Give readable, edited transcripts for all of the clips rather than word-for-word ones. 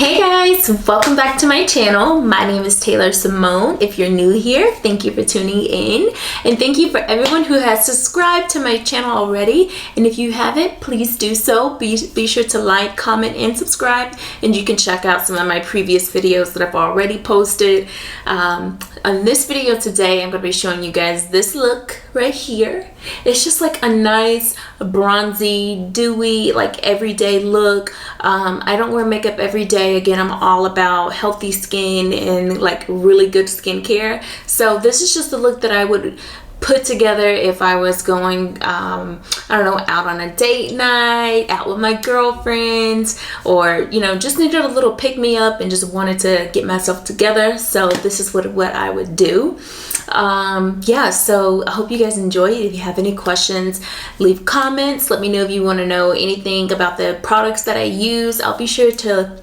Hey guys, welcome back to my channel. My name is Taylar Simone. If you're new here, thank you for tuning in, and thank you for everyone who has subscribed to my channel already. And if you haven't, please do so. Be sure to like, comment, and subscribe, and you can check out some of my previous videos that I've already posted. On this video today, I'm going to be showing you guys this look right here. It's just like a nice bronzy, dewy, like everyday look. I don't wear makeup every day. Again, I'm all about healthy skin and like really good skincare. So this is just the look that I would put together if I was going, I don't know, out on a date night, out with my girlfriends, or, you know, just needed a little pick-me-up and just wanted to get myself together. So this is what I would do. Yeah, so I hope you guys enjoy it. If you have any questions, leave comments. Let me know if you want to know anything about the products that I use. I'll be sure to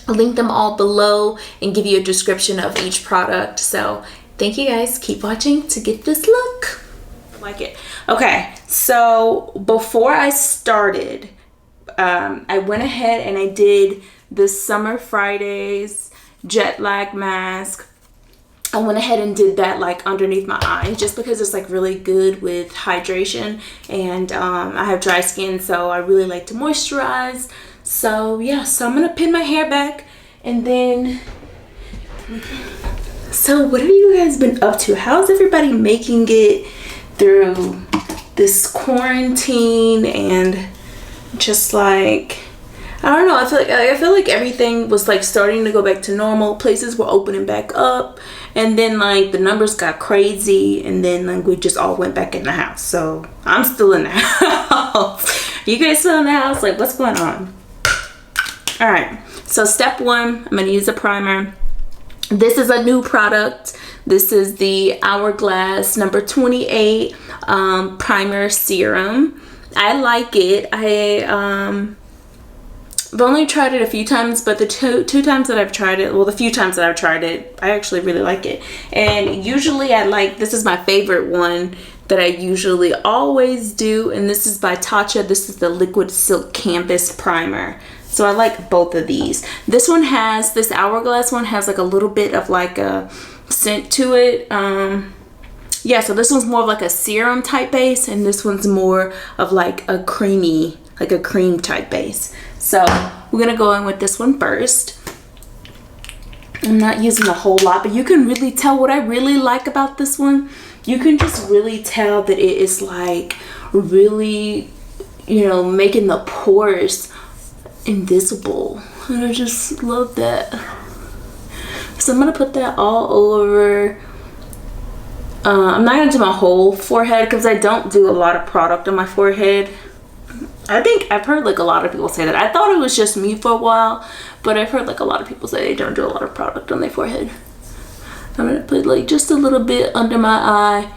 link them all below and give you a description of each product. So thank you guys. Keep watching to get this look. I like it. Okay, so before I started, I went ahead and I did the Summer Fridays jet lag mask. I went ahead and did that like underneath my eyes just because it's like really good with hydration, and I have dry skin, so I really like to moisturize. So yeah, so I'm gonna pin my hair back, and then so what have you guys been up to? How's everybody making it through this quarantine? And just like, I don't know, I feel like everything was like starting to go back to normal. Places were opening back up, and then like the numbers got crazy, and then like we just all went back in the house. So I'm still in the house. You guys still in the house? Like, what's going on? All right, so step one, I'm gonna use a primer. This is a new product. This is the Hourglass number 28 primer serum. I like it. I've only tried it a few times, but the two times that I've tried it, well, the few times that I've tried it, I actually really like it. And usually I like, this is my favorite one that I usually always do, and this is by Tatcha. This is the Liquid Silk Canvas Primer. So I like both of these. This Hourglass one has like a little bit of like a scent to it. Yeah, so this one's more of like a serum type base, and this one's more of like a creamy, like a cream type base. So we're gonna go in with this one first. I'm not using a whole lot, but you can really tell what I really like about this one. You can just really tell that it is like really, you know, making the pores invisible, and I just love that. So I'm gonna put that all over. I'm not gonna do my whole forehead because I don't do a lot of product on my forehead. I think I've heard like a lot of people say that. I thought it was just me for a while, but I've heard like a lot of people say they don't do a lot of product on their forehead. I'm gonna put like just a little bit under my eye,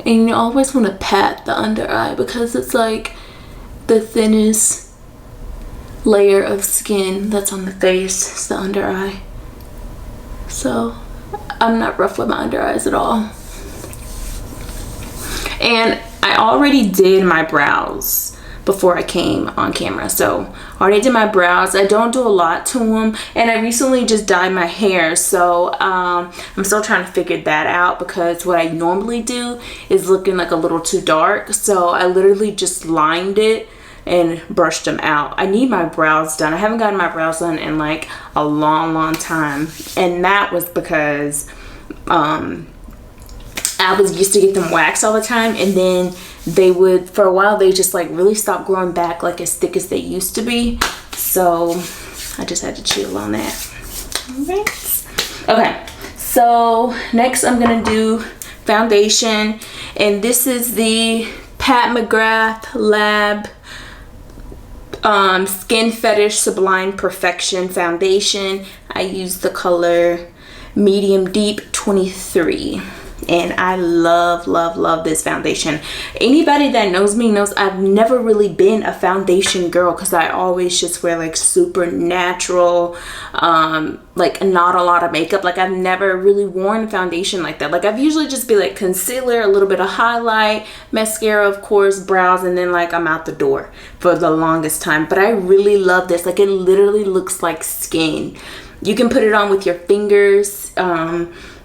and you always want to pat the under eye because it's like the thinnest layer of skin that's on the face. It's the under eye. So I'm not rough with my under eyes at all. And I already did my brows before I came on camera, so I already did my brows. I don't do a lot to them, and I recently just dyed my hair, so I'm still trying to figure that out because what I normally do is looking like a little too dark, so I literally just lined it and brushed them out. I need my brows done. I haven't gotten my brows done in like a long time, and that was because I was used to get them waxed all the time, and then they would, for a while, they just like really stopped growing back like as thick as they used to be. So I just had to chill on that. All right. Okay, so next I'm gonna do foundation, and this is the McGrath Lab Skin Fetish Sublime Perfection Foundation. I use the color Medium Deep 23. and I love this foundation. Anybody that knows me knows I've never really been a foundation girl, because I always just wear like super natural, like not a lot of makeup. Like I've never really worn foundation like that. Like I've usually just be like concealer, a little bit of highlight, mascara of course, brows, and then like I'm out the door for the longest time. But I really love this. Like it literally looks like skin. You can put it on with your fingers.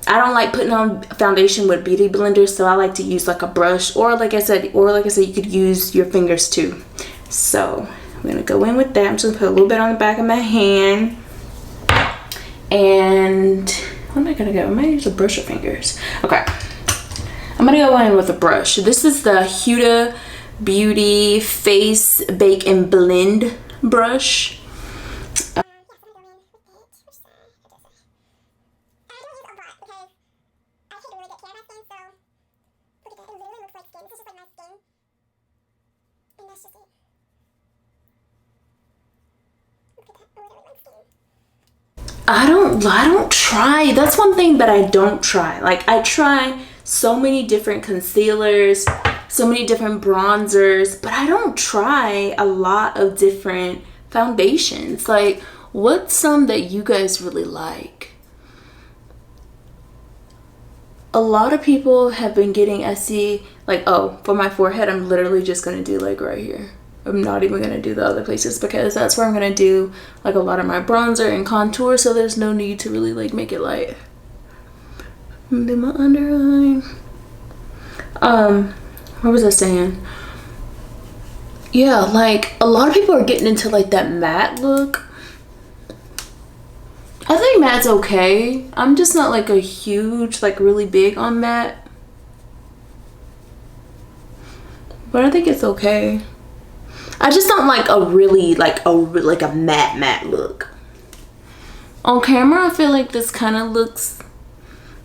I don't like putting on foundation with beauty blenders, so I like to use like a brush, or like I said, you could use your fingers too. So I'm gonna go in with that. I'm just gonna put a little bit on the back of my hand, and what am I gonna go? I might use a brush or fingers. Okay, I'm gonna go in with a brush. This is the Huda Beauty Face Bake and Blend brush. I don't try. That's one thing that I don't try. Like I try so many different concealers, so many different bronzers, but I don't try a lot of different foundations. Like what's some that you guys really like? A lot of people have been getting, I see, like, oh, for my forehead, I'm literally just going to do like right here. I'm not even going to do the other places, because that's where I'm going to do like a lot of my bronzer and contour, so there's no need to really like make it light. And then my under eye. What was I saying? Yeah, like a lot of people are getting into like that matte look. I think matte's okay. I'm just not like a huge, like really big on matte, but I think it's okay. I just don't like a really like a matte look. On camera I feel like this kind of looks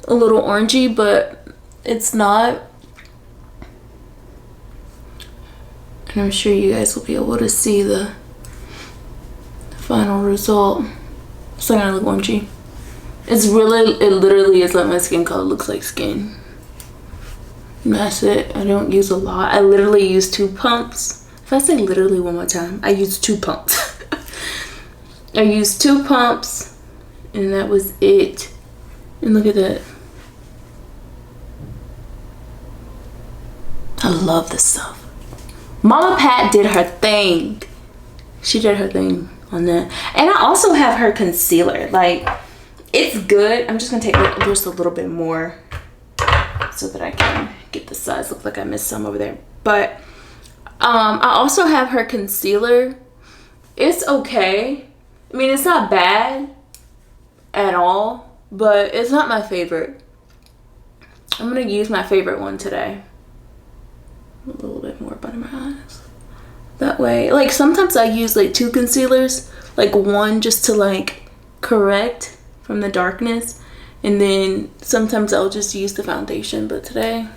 a little orangey, but it's not. And I'm sure you guys will be able to see the final result. It's not gonna look orangey. It literally is like my skin color looks like skin. And that's it. I don't use a lot. I literally use 2 pumps. If I say literally one more time, I use 2 pumps. I used 2 pumps, and that was it. And look at that. I love this stuff. Mama Pat did her thing. She did her thing on that. And I also have her concealer. Like, it's good. I'm just gonna take just a little bit more so that I can get the size. Looks like I missed some over there. But I also have her concealer. It's okay. I mean, it's not bad at all, but it's not my favorite. I'm gonna use my favorite one today. A little bit more up under my eyes. That way, like sometimes I use like 2 concealers, like one just to like correct from the darkness, and then sometimes I'll just use the foundation, but today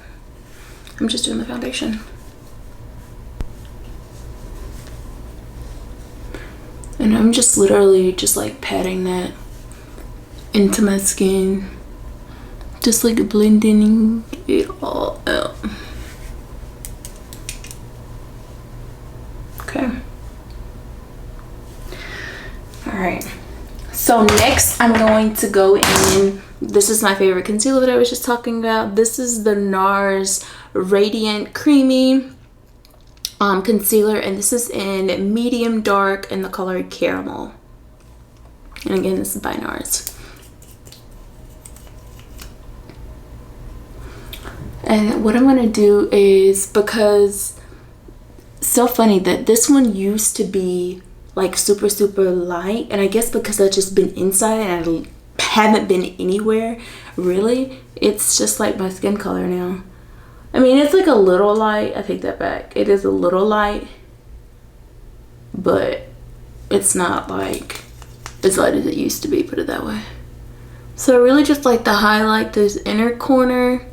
I'm just doing the foundation. And I'm just literally just like patting that into my skin, just like blending it all out. Okay. All right. So next I'm going to go in. This is my favorite concealer that I was just talking about. This is the NARS Radiant Creamy concealer, and this is in medium dark in the color caramel. And again, this is by NARS. And what I'm gonna do is, because it's so funny that this one used to be like super light, and I guess because I've just been inside and I haven't been anywhere really, it's just like my skin color now. I mean, it's like a little light. I take that back. It is a little light, but it's not like as light as it used to be, put it that way. So I really just like to highlight this inner corner.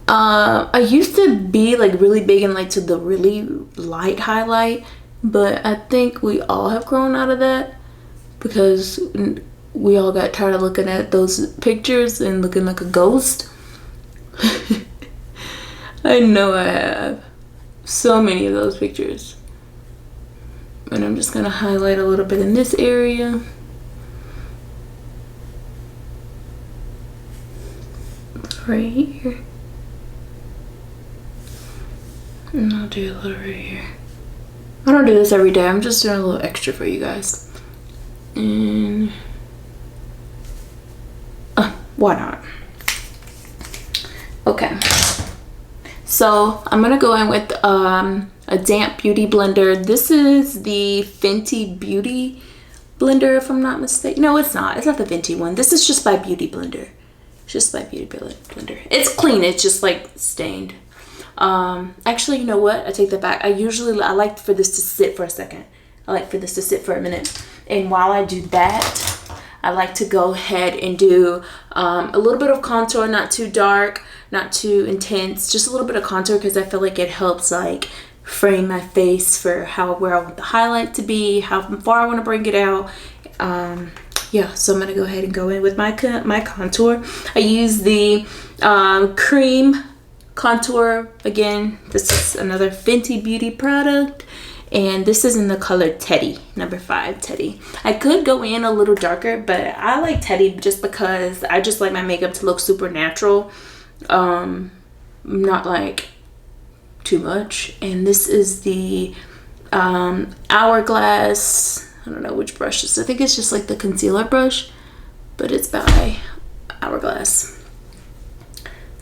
I used to be like really big and like to the really light highlight, but I think we all have grown out of that because we all got tired of looking at those pictures and looking like a ghost. I know I have so many of those pictures. And I'm just gonna highlight a little bit in this area. Right here. And I'll do a little right here. I don't do this every day. I'm just doing a little extra for you guys. And why not? Okay. So I'm gonna go in with a damp beauty blender. This is the Fenty Beauty Blender, if I'm not mistaken. No, it's not. It's not the Fenty one. This is just by Beauty Blender. It's just by Beauty Blender. It's clean. It's just like stained. Actually, you know what? I take that back. I like for this to sit for a second. I like for this to sit for a minute. And while I do that, I like to go ahead and do a little bit of contour, not too dark, not too intense, just a little bit of contour, because I feel like it helps like frame my face for where I want the highlight to be, how far I want to bring it out. Yeah, so I'm gonna go ahead and go in with my contour. I use the cream contour. Again, this is another Fenty Beauty product, and this is in the color Teddy, number 5 Teddy. I could go in a little darker, but I like Teddy just because I just like my makeup to look super natural, not like too much. And this is the Hourglass. I don't know which brush this is. I think it's just like the concealer brush, but it's by Hourglass.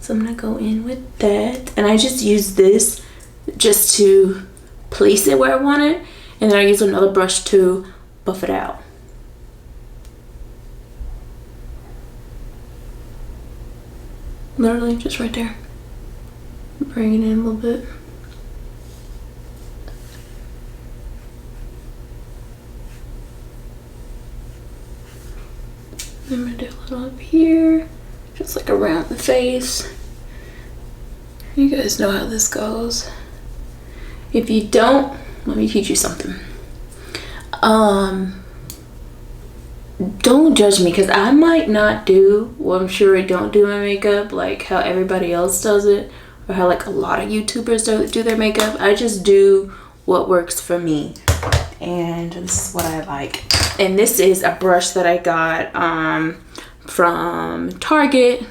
So I'm gonna go in with that, and I just use this just to place it where I want it, and then I use another brush to buff it out. Literally just right there. Bring it in a little bit. I'm gonna do a little up here, just like around the face. You guys know how this goes. If you don't, let me teach you something. Don't judge me, because I might not do, well, I'm sure I don't do my makeup like how everybody else does it, or how like a lot of YouTubers do their makeup. I just do what works for me, and this is what I like. And this is a brush that I got from Target.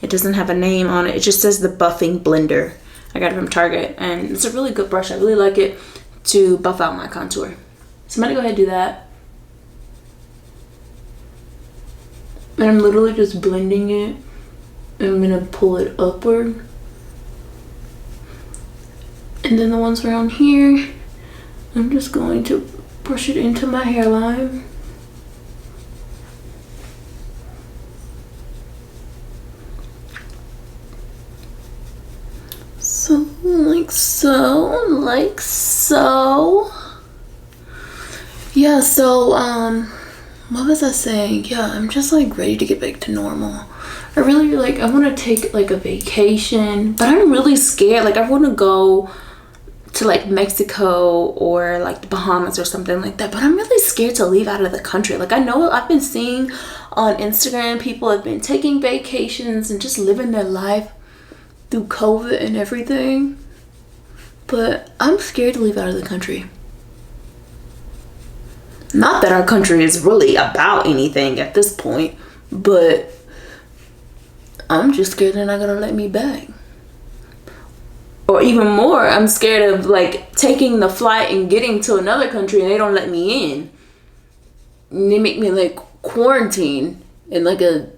It doesn't have a name on it. It just says the buffing blender. I got it from Target, and it's a really good brush. I really like it to buff out my contour. So I'm gonna go ahead and do that. And I'm literally just blending it. And I'm gonna pull it upward. And then the ones around here, I'm just going to brush it into my hairline. So, like so. Yeah, so, what was I saying? Yeah, I'm just like ready to get back to normal. I really like, I want to take like a vacation, but I'm really scared. Like, I want to go to like Mexico or like the Bahamas or something like that, but I'm really scared to leave out of the country. Like, I know I've been seeing on Instagram, people have been taking vacations and just living their life through COVID and everything, but I'm scared to leave out of the country. Not that our country is really about anything at this point, but I'm just scared they're not gonna let me back. Or even more, I'm scared of like taking the flight and getting to another country and they don't let me in. And they make me like quarantine in like a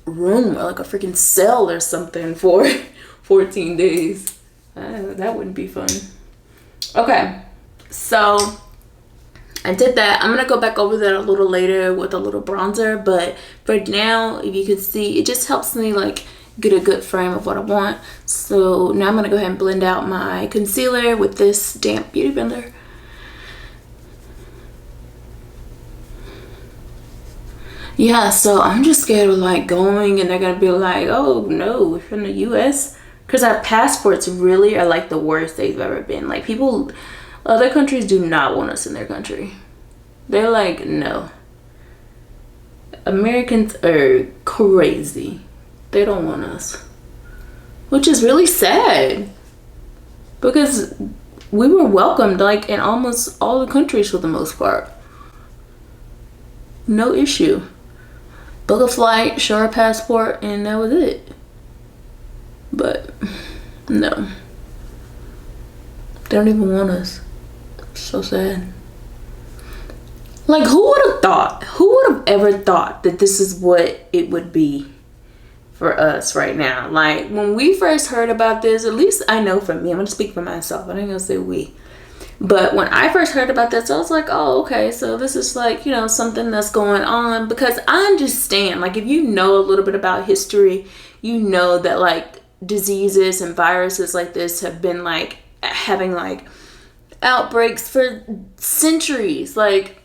room or like a freaking cell or something for 14 days. That wouldn't be fun. Okay, so I did that. I'm gonna go back over that a little later with a little bronzer, but for now, if you can see, it just helps me like get a good frame of what I want. So now I'm gonna go ahead and blend out my concealer with this damp beauty blender. Yeah, so I'm just scared of like going and they're gonna be like, oh no, we're from the US, because our passports really are like the worst they've ever been. Like, people, other countries do not want us in their country. They're like, no. Americans are crazy. They don't want us, which is really sad because we were welcomed like in almost all the countries for the most part. No issue. Book a flight, show our passport, and that was it. But no, they don't even want us. So sad. Like, who would have thought? Who would have ever thought that this is what it would be for us right now? Like, when we first heard about this, at least I know for me, I'm gonna speak for myself, I ain't gonna say we, but when I first heard about this, I was like, oh, okay, so this is like, you know, something that's going on. Because I understand, like, if you know a little bit about history, you know that like diseases and viruses like this have been like having like outbreaks for centuries. Like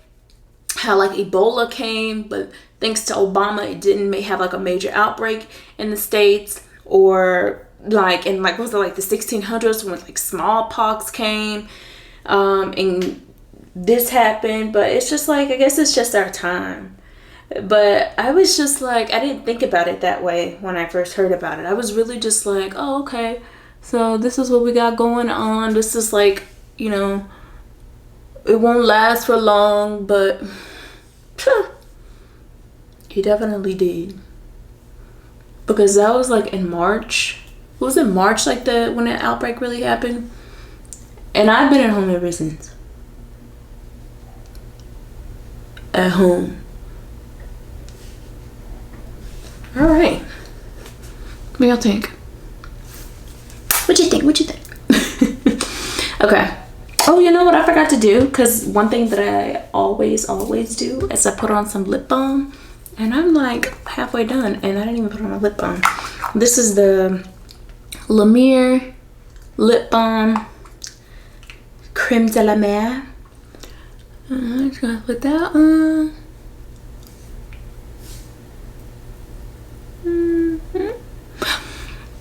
how like Ebola came, but thanks to Obama, it didn't have like a major outbreak in the States. Or like in like, what was it, like the 1600s when like smallpox came, and this happened. But it's just like, I guess it's just our time. But I was just like, I didn't think about it that way when I first heard about it. I was really just like, oh, okay, so this is what we got going on. This is like, you know, it won't last for long, but he definitely did. Because that was like in March. Was it March, like when the outbreak really happened? And I've been at home ever since. At home. All right. What y'all think? What you think? What you think? Okay. Oh, you know what I forgot to do? Because one thing that I always do is I put on some lip balm. And I'm like halfway done and I didn't even put on a lip balm. This is the La Mer lip balm creme de la mer. I'm just gonna put that on.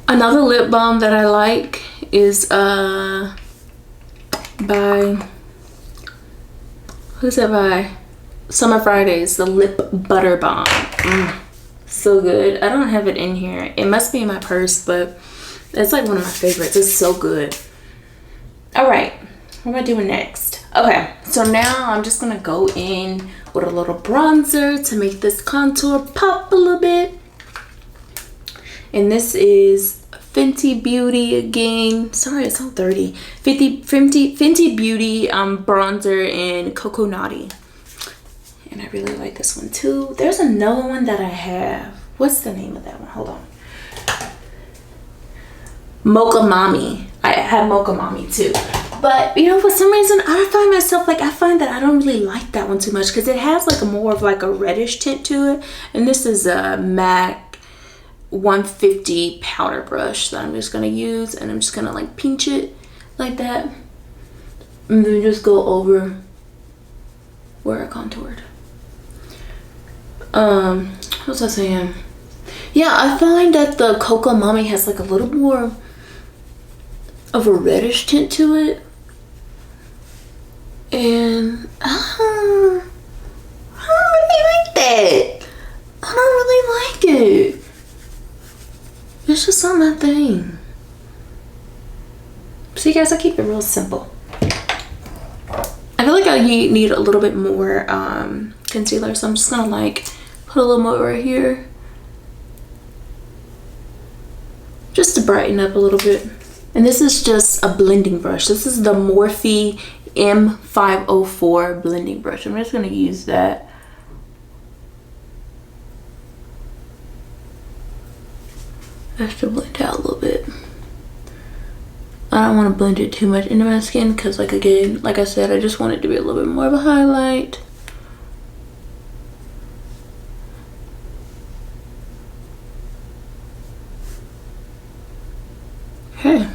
Another lip balm that I like is by, who's that by? Summer Fridays, the lip butter balm. So good. I don't have it in here. It must be in my purse, but it's like one of my favorites. It's so good. All right, what am I doing next? Okay, so now I'm just gonna go in with a little bronzer to make this contour pop a little bit. And this is Fenty Beauty again. Sorry, it's so dirty. Fenty Beauty bronzer in Coco Naughty. And I really like this one too. There's another one that I have. What's the name of that one? Hold on. Mocha Mommy. I have Mocha Mommy too. But you know, for some reason, I find myself like, I find that I don't really like that one too much because it has like a more of like a reddish tint to it. And this is a MAC 150 powder brush that I'm just gonna use, and I'm just gonna like pinch it like that, and then just go over where I contoured. What was I saying? Yeah, I find that the Coco Mommy has like a little more of a reddish tint to it, and I don't really like that. I don't really like it. It's just not my thing. See, guys, I keep it real simple. I feel like I need a little bit more concealer, so I'm just gonna like put a little more right here, just to brighten up a little bit. And this is just a blending brush. This is the Morphe M504 blending brush. I'm just gonna use that. I have to blend out a little bit. I don't want to blend it too much into my skin because, like, again, like I said, I just want it to be a little bit more of a highlight. Okay.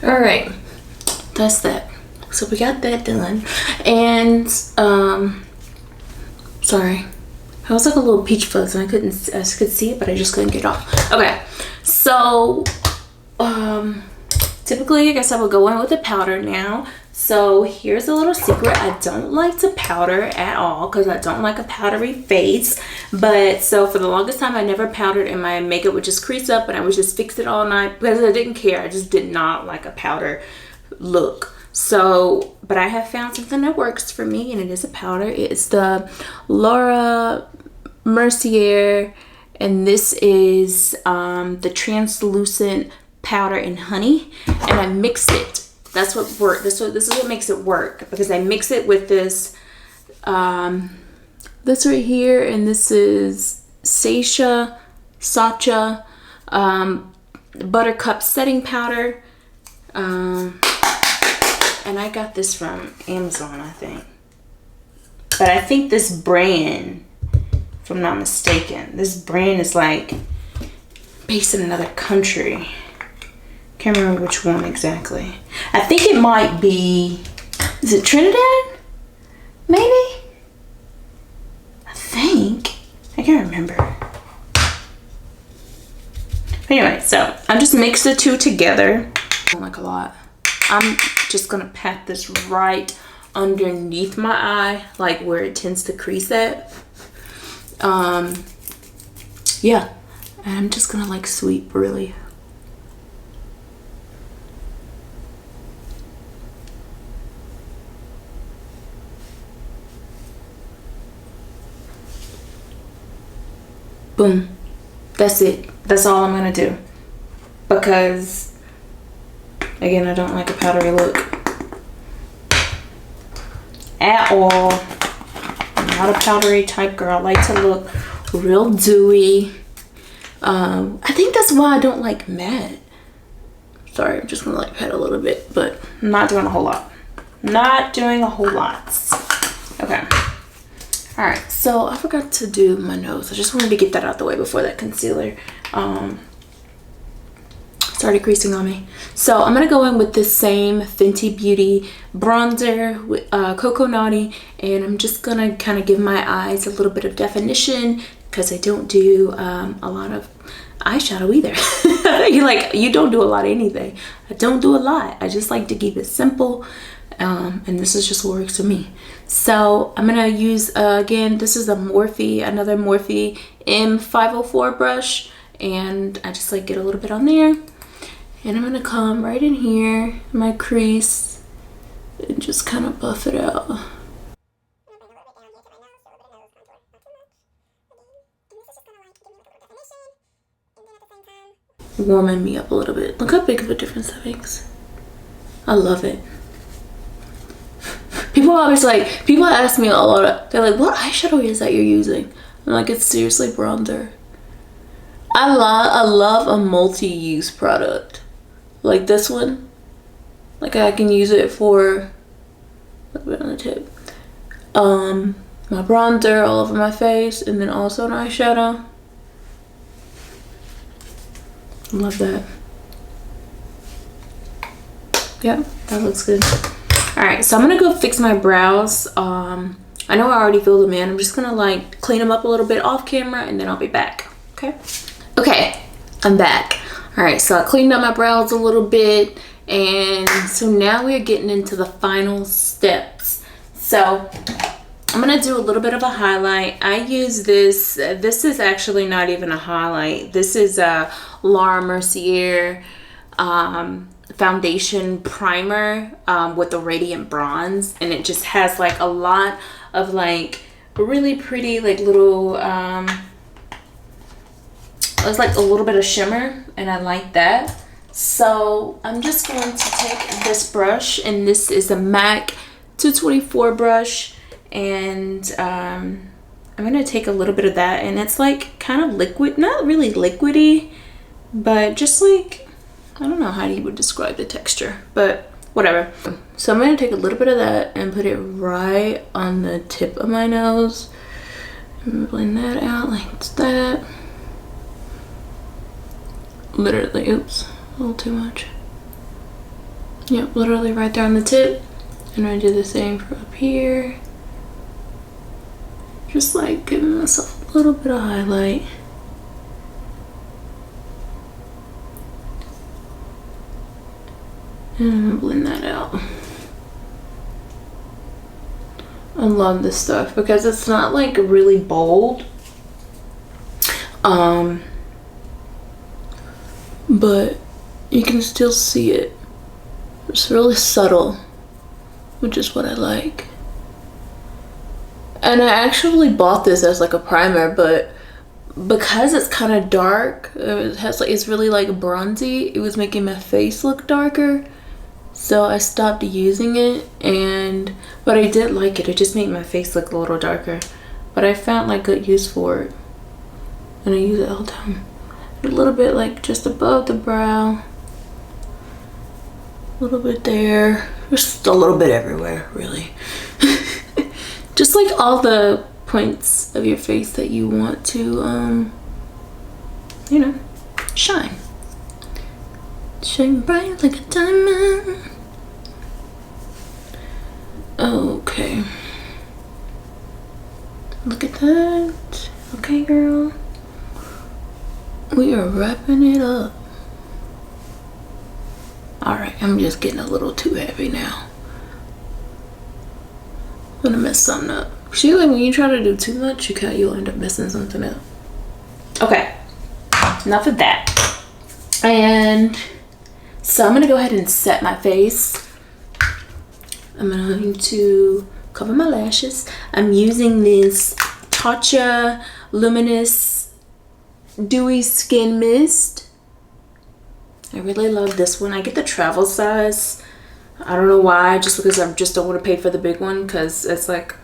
All right, that's that. So we got that done. And sorry, I was like a little peach fuzz and I could see it, but I just couldn't get it off. Okay, so typically I guess I would go in with a powder now So here's a little secret. I don't like to powder at all because I don't like a powdery face. But so for the longest time, I never powdered and my makeup would just crease up and I would just fix it all night because I didn't care. I just did not like a powder look. So, but I have found something that works for me, and it is a powder. It's the Laura Mercier, and this is the translucent powder in honey, and I mixed it. That's what worked. This is what makes it work, because I mix it with this this right here, and this is Sacha Buttercup setting powder. And I got this from Amazon, I think. But I think this brand, if I'm not mistaken, this brand is like based in another country. Can't remember which one exactly. I think it might be, is it Trinidad? Maybe? I think. I can't remember. Anyway, so I just mix the two together. I don't like a lot. I'm just gonna pat this right underneath my eye, like where it tends to crease at. Yeah, and I'm just gonna like sweep really. Boom. That's it. That's all I'm gonna do, because again, I don't like a powdery look at all. I'm not a powdery type girl. I like to look real dewy. I think that's why I don't like matte. Sorry, I'm just gonna like pat a little bit, but I'm not doing a whole lot. Not doing a whole lot. Okay. All right, so I forgot to do my nose. I just wanted to get that out the way before that concealer started creasing on me. So I'm gonna go in with this same Fenty Beauty bronzer with Coco Naughty, and I'm just gonna kind of give my eyes a little bit of definition because I don't do a lot of eyeshadow either. You don't do a lot of anything. I don't do a lot. I just like to keep it simple, and this is just what works for me. So I'm gonna use again, this is another Morphe M504 brush, and I just like get a little bit on there. And I'm gonna come right in here, my crease, and just kind of buff it out. Warming me up a little bit. Look how big of a difference that makes. I love it. People ask me a lot, they're like, what eyeshadow is that you're using? I'm like, it's seriously bronzer. I love a multi-use product. Like this one, like I can use it for a little bit on the tip, my bronzer all over my face, and then also an eyeshadow. Love that. Yeah, that looks good. All right, so I'm gonna go fix my brows. I know I already filled them in. I'm just gonna like clean them up a little bit off camera, and then I'll be back. Okay, I'm back. All right, so I cleaned up my brows a little bit, and so now we're getting into the final steps. So I'm gonna do a little bit of a highlight. I use this is actually not even a highlight. This is a Laura Mercier foundation primer with a radiant bronze, and it just has like a lot of like really pretty like little it's like a little bit of shimmer, and I like that. So I'm just going to take this brush, and this is a MAC 224 brush, and I'm gonna take a little bit of that, and it's like kind of liquid, not really liquidy, but just like, I don't know how you would describe the texture, but whatever. So I'm gonna take a little bit of that and put it right on the tip of my nose and blend that out like that. Literally, oops, a little too much. Yep, literally right there on the tip. And I do the same for up here. Just like giving myself a little bit of highlight. And I'm gonna blend that out. I love this stuff because it's not like really bold. But you can still see it. It's really subtle, which is what I like. And I actually bought this as like a primer, but because it's kind of dark, it has like, it's really like bronzy, it was making my face look darker. So I stopped using it, but I did like it. It just made my face look a little darker. But I found like good use for it. And I use it all the time. A little bit like just above the brow. A little bit there. Just a little bit everywhere, really. Just like all the points of your face that you want to, you know, shine. Shine bright like a diamond. Okay. Look at that. Okay, girl. We are wrapping it up. Alright, I'm just getting a little too heavy now. I'm gonna mess something up. See, like when you try to do too much, you'll end up messing something up. Okay, enough of that. And so I'm gonna go ahead and set my face. I'm going to cover my lashes. I'm using this Tatcha Luminous Dewy Skin Mist. I really love this one. I get the travel size. I don't know why, just because I just don't want to pay for the big one, because it's like,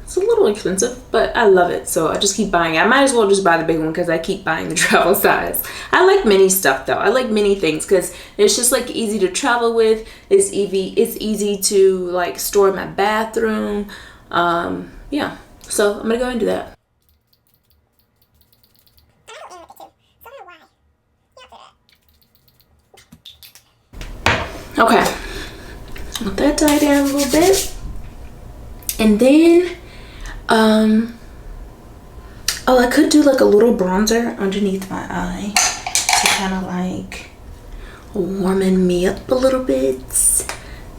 it's a little expensive, but I love it, so I just keep buying it. I might as well just buy the big one because I keep buying the travel size. I like mini stuff though. I like mini things because it's just like easy to travel with. It's easy to like store in my bathroom. Yeah, so I'm gonna go and do that. Okay, let that die down a little bit. And then, oh, I could do like a little bronzer underneath my eye to kind of like warming me up a little bit,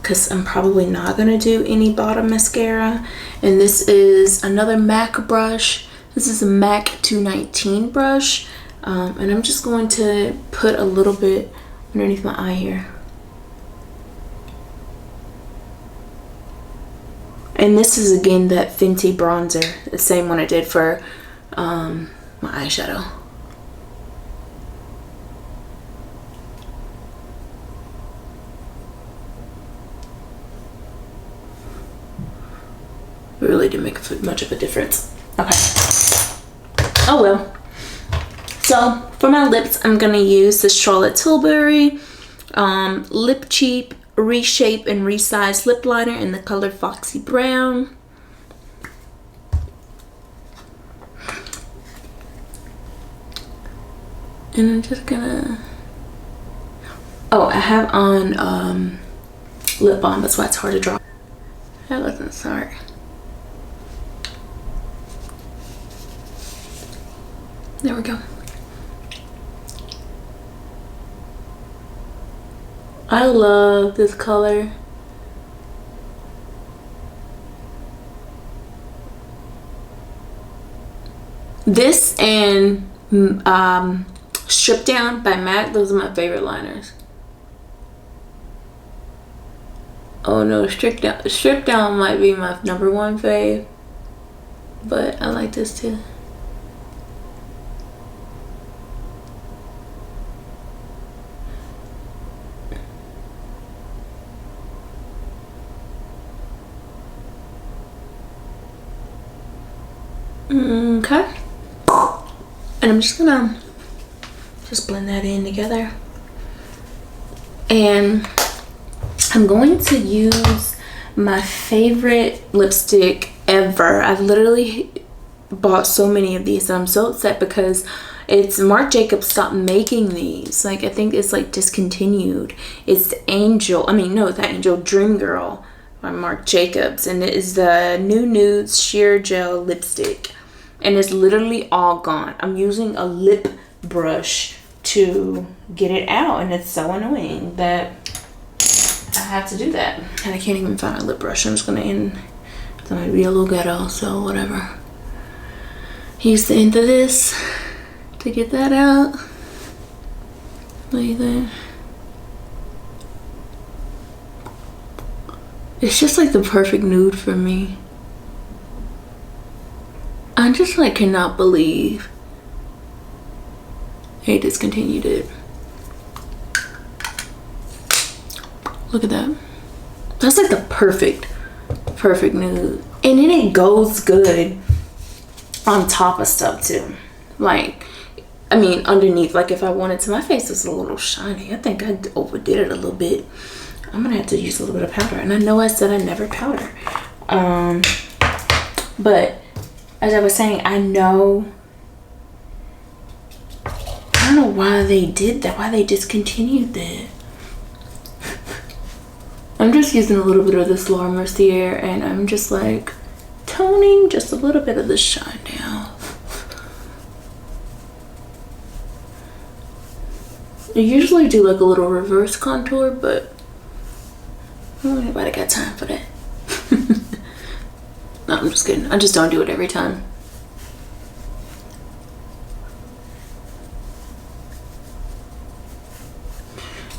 because I'm probably not going to do any bottom mascara. And this is another MAC brush. This is a MAC 219 brush. And I'm just going to put a little bit underneath my eye here. And this is again that Fenty bronzer, the same one I did for my eyeshadow. It really didn't make much of a difference. Okay. Oh well. So for my lips, I'm gonna use the Charlotte Tilbury Lip Cheap Reshape and Resize lip liner in the color Foxy Brown. And I'm just gonna, oh, I have on lip balm, that's why it's hard to draw. That wasn't smart. There we go. I love this color. This and Strip Down by MAC, those are my favorite liners. Oh no, Strip Down might be my #1 fave, but I like this too. Okay, and I'm just gonna blend that in together, and I'm going to use my favorite lipstick ever. I've literally bought so many of these and I'm so upset because it's Marc Jacobs stopped making these. Like, I think it's like discontinued. It's the Dreamgirl by Marc Jacobs, and it is the New Nudes Sheer Gel Lipstick, and it's literally all gone. I'm using a lip brush to get it out, and it's so annoying that I have to do that. And I can't even find a lip brush. I'm just gonna That might be a little ghetto, so whatever. Use the end of this to get that out. Like that. It's just like the perfect nude for me. I just like cannot believe they discontinued it. Look at that. That's like the perfect nude. And then it goes good on top of stuff too. Like, I mean, underneath, like if I wanted to, my face was a little shiny. I think I overdid it a little bit. I'm gonna have to use a little bit of powder. And I know I said I never powder. But as I was saying, I don't know why they did that, why they discontinued that. I'm just using a little bit of this Mercier and I'm just like toning just a little bit of the shine down. I usually do like a little reverse contour, but nobody got time for that. No, I'm just kidding. I just don't do it every time.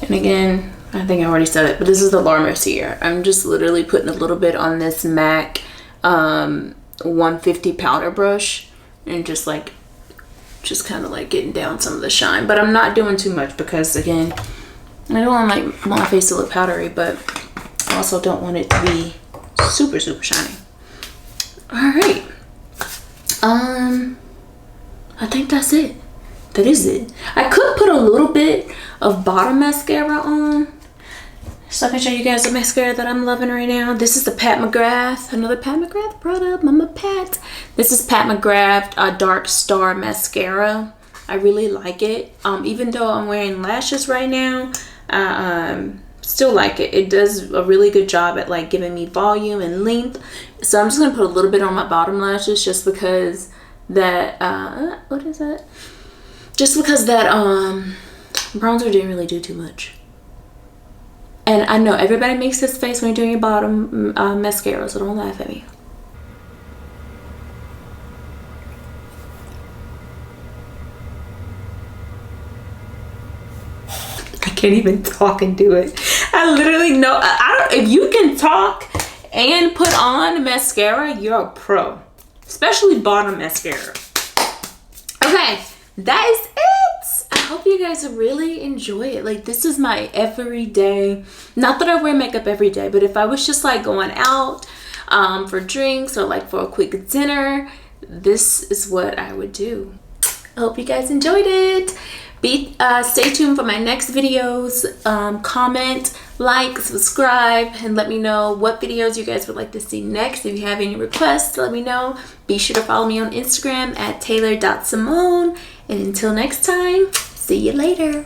And again, I think I already said it, but this is the Mercier. I'm just literally putting a little bit on this MAC 150 powder brush and just kind of like getting down some of the shine. But I'm not doing too much because again, I don't want my face to look powdery, but I also don't want it to be super shiny. All right. I think that's it. That is it. I could put a little bit of bottom mascara on, so I can show you guys the mascara that I'm loving right now. This is the Pat McGrath, another Pat McGrath product, Mama Pat. This is Pat McGrath Dark Star Mascara. I really like it. Even though I'm wearing lashes right now, still like it. It does a really good job at like giving me volume and length. So I'm just gonna put a little bit on my bottom lashes just because that what is that? Just because that bronzer didn't really do too much. And I know everybody makes this face when you're doing your bottom mascara, so don't laugh at me. I can't even talk and do it. I literally know. If you can talk and put on mascara, you're a pro. Especially bottom mascara. Okay, that is it. I hope you guys really enjoy it. Like, this is my everyday. Not that I wear makeup every day, but if I was just like going out for drinks or like for a quick dinner, this is what I would do. I hope you guys enjoyed it. Stay tuned for my next videos. Comment, like, subscribe, and let me know what videos you guys would like to see next. If you have any requests, let me know. Be sure to follow me on Instagram at Taylar.Simone. And until next time, see you later.